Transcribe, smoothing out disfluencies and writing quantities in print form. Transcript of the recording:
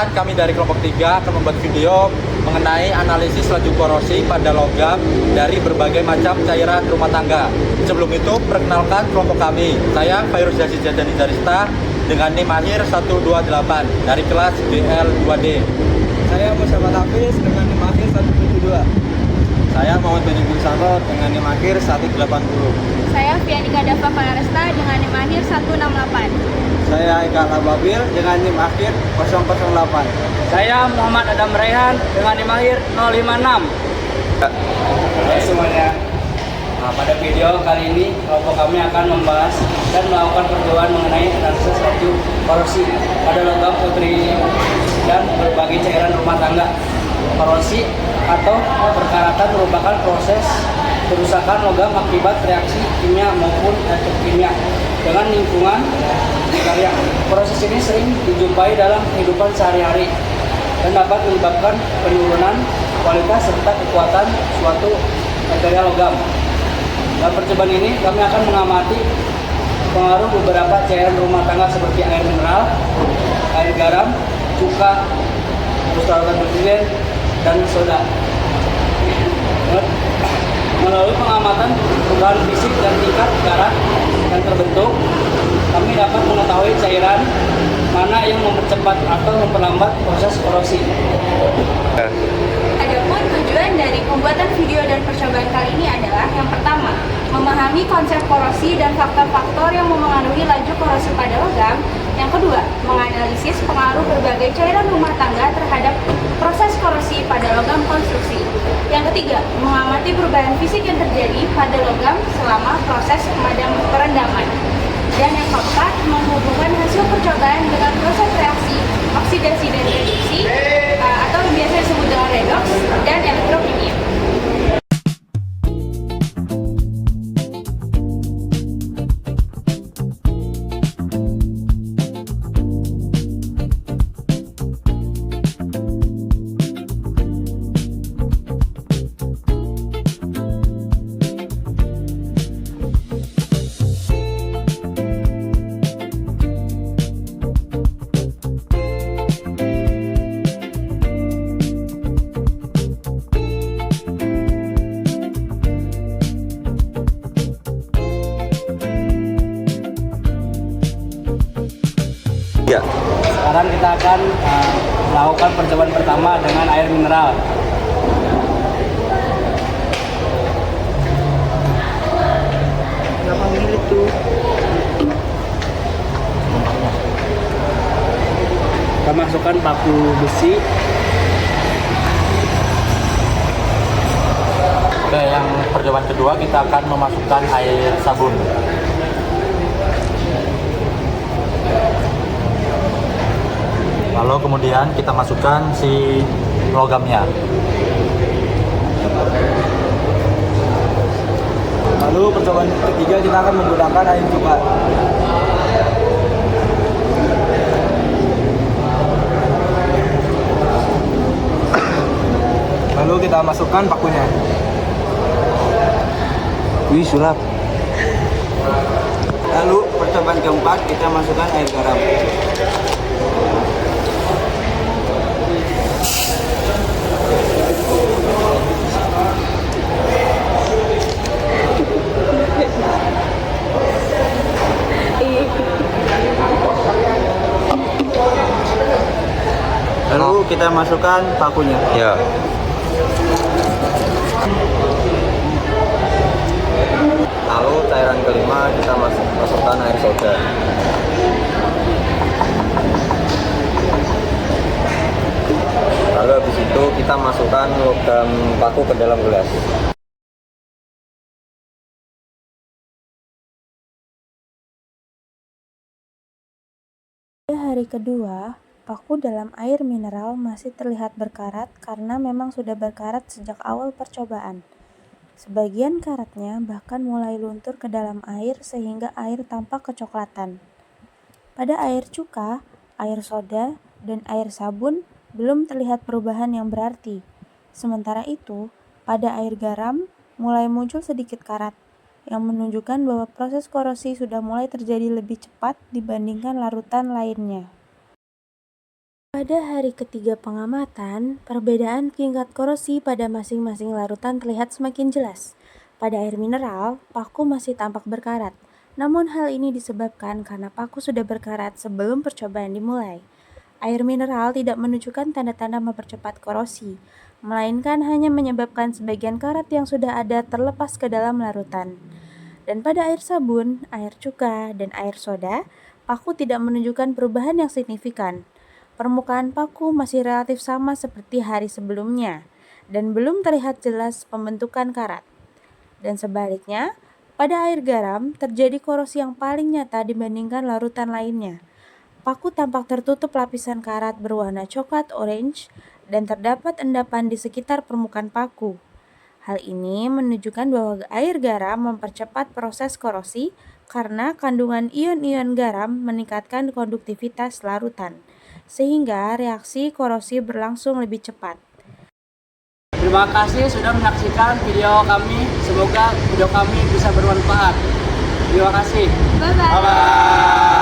Perkenalkan, kami dari kelompok 3 akan membuat video mengenai analisis laju korosi pada logam dari berbagai macam cairan rumah tangga. Sebelum itu, perkenalkan kelompok kami. Saya Fairuz Yazid Jadani Zarista dengan NIM akhir 128 dari kelas BL2D. Saya Muhammad Hafiz dengan NIM akhir 172. Saya Muhammad Benny Santo dengan NIM akhir 180. Saya Fianika Dafa Panaresta dengan NIM akhir 168. Saya Eka Lababil dengan NIM akhir 008. Saya Muhammad Adam Raihan dengan NIM akhir 056. Hai semuanya. Pada video kali ini kelompok kami akan membahas dan melakukan percobaan mengenai analisis laju korosi pada logam putri dan berbagai cairan rumah tangga. Korosi atau perkaratan merupakan proses kerusakan logam akibat reaksi kimia maupun reaktif kimia dengan lingkungan sekitar. Proses ini sering dijumpai dalam kehidupan sehari-hari dan dapat menyebabkan penurunan kualitas serta kekuatan suatu material logam. Dalam percobaan ini kami akan mengamati pengaruh beberapa cairan rumah tangga seperti air mineral, air garam, cuka, kristalisan oksigen, dan soda. Melalui pengamatan perubahan fisik dan tingkat darah yang terbentuk, kami dapat mengetahui cairan mana yang mempercepat atau memperlambat proses korosi. Adapun tujuan dari pembuatan video dan percobaan kali ini adalah yang pertama, memahami konsep korosi dan faktor-faktor yang memengaruhi laju korosi pada logam. Yang kedua, menganalisis pengaruh berbagai cairan rumah tangga terhadap proses korosi pada logam konstruksi. Yang ketiga, mengamati perubahan fisik yang terjadi pada logam selama proses perendaman. Dan yang keempat, menghubungkan hasil percobaan dengan proses reaksi oksidasi dan reduksi atau biasa disebut dengan redox dan elektrokimia. Ya. Sekarang kita akan melakukan percobaan pertama dengan air mineral. Kenapa ngirit tuh? Kita masukkan paku besi. Oke, yang percobaan kedua kita akan memasukkan air sabun. Lalu kemudian kita masukkan si logamnya. Lalu percobaan ketiga kita akan menggunakan air cuka. Lalu kita masukkan pakunya. Wih, sulap. Lalu percobaan keempat kita masukkan air garam. Lalu kita masukkan pakunya. Ya. Lalu cairan kelima kita masukkan air soda. Lalu habis itu kita masukkan logam paku ke dalam gelas. Pada hari kedua, paku dalam air mineral masih terlihat berkarat karena memang sudah berkarat sejak awal percobaan. Sebagian karatnya bahkan mulai luntur ke dalam air sehingga air tampak kecoklatan. Pada air cuka, air soda, dan air sabun belum terlihat perubahan yang berarti. Sementara itu, pada air garam mulai muncul sedikit karat, yang menunjukkan bahwa proses korosi sudah mulai terjadi lebih cepat dibandingkan larutan lainnya. Pada hari ketiga pengamatan, perbedaan tingkat korosi pada masing-masing larutan terlihat semakin jelas. Pada air mineral, paku masih tampak berkarat. Namun hal ini disebabkan karena paku sudah berkarat sebelum percobaan dimulai. Air mineral tidak menunjukkan tanda-tanda mempercepat korosi, melainkan hanya menyebabkan sebagian karat yang sudah ada terlepas ke dalam larutan. Dan pada air sabun, air cuka, dan air soda, paku tidak menunjukkan perubahan yang signifikan. Permukaan paku masih relatif sama seperti hari sebelumnya, dan belum terlihat jelas pembentukan karat. Dan sebaliknya, pada air garam terjadi korosi yang paling nyata dibandingkan larutan lainnya. Paku tampak tertutup lapisan karat berwarna coklat orange dan terdapat endapan di sekitar permukaan paku. Hal ini menunjukkan bahwa air garam mempercepat proses korosi karena kandungan ion-ion garam meningkatkan konduktivitas larutan, sehingga reaksi korosi berlangsung lebih cepat. Terima kasih sudah menyaksikan video kami. Semoga video kami bisa bermanfaat. Terima kasih. Bye-bye. Bye-bye.